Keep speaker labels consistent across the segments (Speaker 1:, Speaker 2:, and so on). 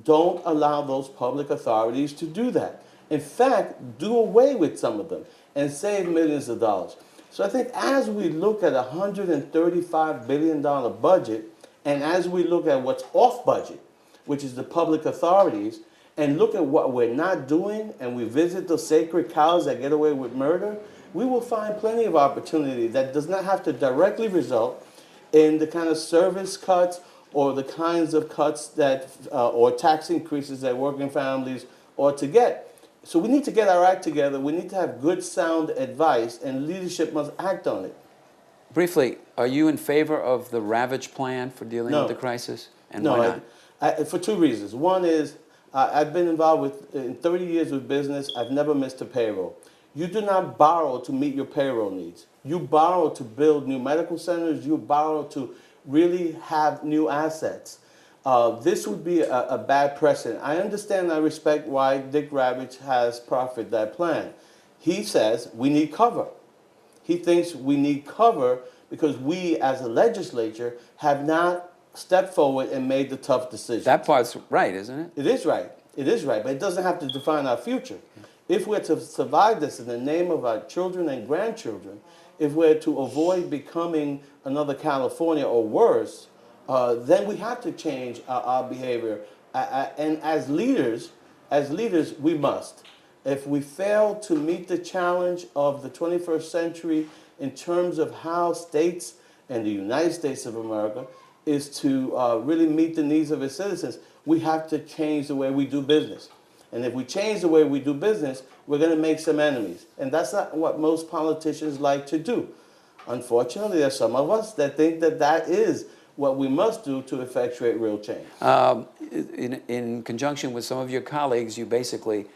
Speaker 1: Don't allow those public authorities to do that. In fact, do away with some of them and save millions of dollars. So I think as we look at a $135 billion budget, and as we look at what's off budget, which is the public authorities, and look at what we're not doing, and we visit those sacred cows that get away with murder, we will find plenty of opportunity that does not have to directly result in the kind of service cuts or the kinds of cuts that, or tax increases that working families ought to get. So we need to get our act together. We need to have good, sound advice, and leadership must act on it.
Speaker 2: Briefly, are you in favor of the Ravage plan for dealing with the crisis? And
Speaker 1: no,
Speaker 2: why not?
Speaker 1: For two reasons. One is I've been involved in 30 years with business. I've never missed a payroll. You do not borrow to meet your payroll needs. You borrow to build new medical centers. You borrow to really have new assets. This would be a bad precedent. I understand and I respect why Dick Ravage has proffered that plan. He says we need cover. He thinks we need cover because we as a legislature have not stepped forward and made the tough decisions.
Speaker 2: That part's right, isn't it?
Speaker 1: It is right. It is right, but it doesn't have to define our future. If we're to survive this in the name of our children and grandchildren, if we're to avoid becoming another California or worse, then we have to change our behavior. And as leaders, we must. If we fail to meet the challenge of the 21st century in terms of how states and the United States of America is to really meet the needs of its citizens, we have to change the way we do business. And if we change the way we do business, we're going to make some enemies. And that's not what most politicians like to do. Unfortunately, there are some of us that think that that is what we must do to effectuate real change.
Speaker 2: In conjunction with some of your colleagues, you basically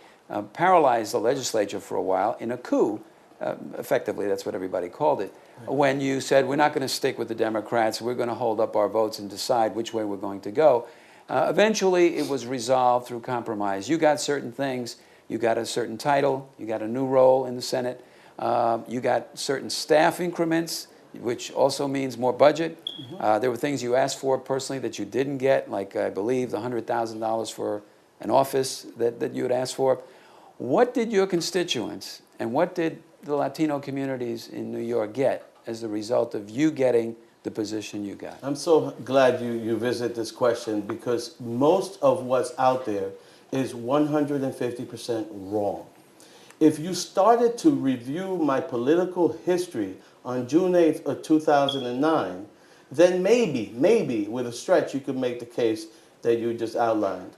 Speaker 2: paralyzed the legislature for a while in a coup. Effectively, that's what everybody called it. Right. When you said, we're not going to stick with the Democrats, we're going to hold up our votes and decide which way we're going to go. Eventually, it was resolved through compromise. You got certain things. You got a certain title. You got a new role in the Senate. You got certain staff increments, which also means more budget. There were things you asked for personally that you didn't get, like I believe the $100,000 for an office that you had asked for. What did your constituents and what did the Latino communities in New York get as a result of you getting the position you got?
Speaker 1: I'm so glad you visit this question because most of what's out there is 150% wrong. If you started to review my political history on June 8th of 2009, then maybe with a stretch you could make the case that you just outlined.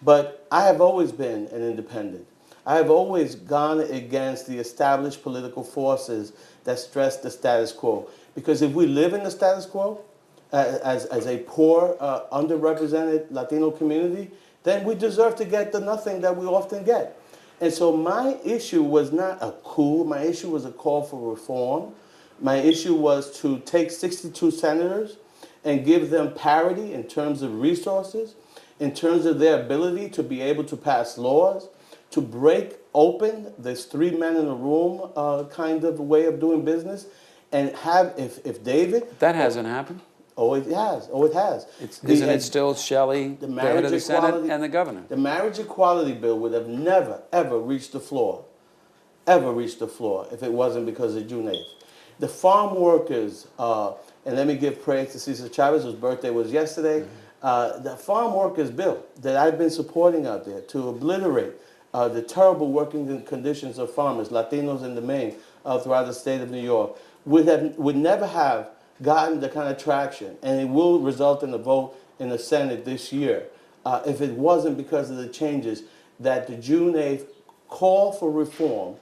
Speaker 1: But I have always been an independent. I have always gone against the established political forces that stress the status quo. Because if we live in the status quo, as a poor, underrepresented Latino community, then we deserve to get the nothing that we often get. And so my issue was not a coup. My issue was a call for reform. My issue was to take 62 senators and give them parity in terms of resources, in terms of their ability to be able to pass laws, to break open this three men in a room kind of way of doing business, and have, if David...
Speaker 2: That hasn't happened.
Speaker 1: Oh, it has. Oh, it has.
Speaker 2: Isn't it still Shelley, the head of the Senate, and the governor?
Speaker 1: The marriage equality bill would have never, ever reached the floor, if it wasn't because of June 8th. The farm workers, and let me give praise to Cesar Chavez, whose birthday was yesterday, the farm workers bill that I've been supporting out there to obliterate the terrible working conditions of farmers, Latinos in the main, throughout the state of New York, would never have gotten the kind of traction, and it will result in a vote in the Senate this year, if it wasn't because of the changes that the June 8th call for reform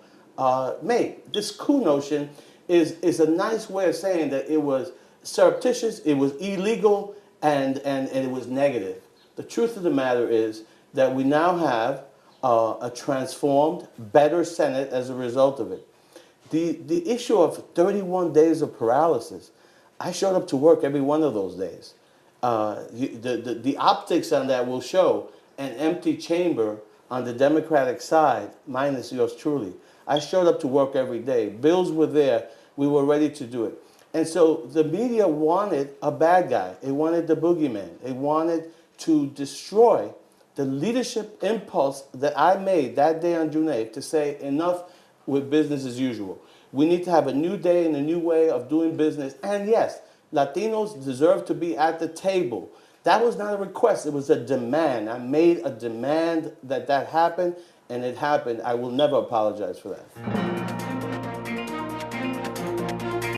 Speaker 1: made. This coup notion is a nice way of saying that it was surreptitious, it was illegal, and it was negative. The truth of the matter is that we now have a transformed, better Senate as a result of it. The issue of 31 days of paralysis, I showed up to work every one of those days. The optics on that will show an empty chamber on the Democratic side, minus yours truly. I showed up to work every day. Bills were there. We were ready to do it. And so the media wanted a bad guy. It wanted the boogeyman. It wanted to destroy the leadership impulse that I made that day on June 8th to say enough with business as usual. We need to have a new day and a new way of doing business. And yes, Latinos deserve to be at the table. That was not a request, it was a demand. I made a demand that that happened, and it happened. I will never apologize for that.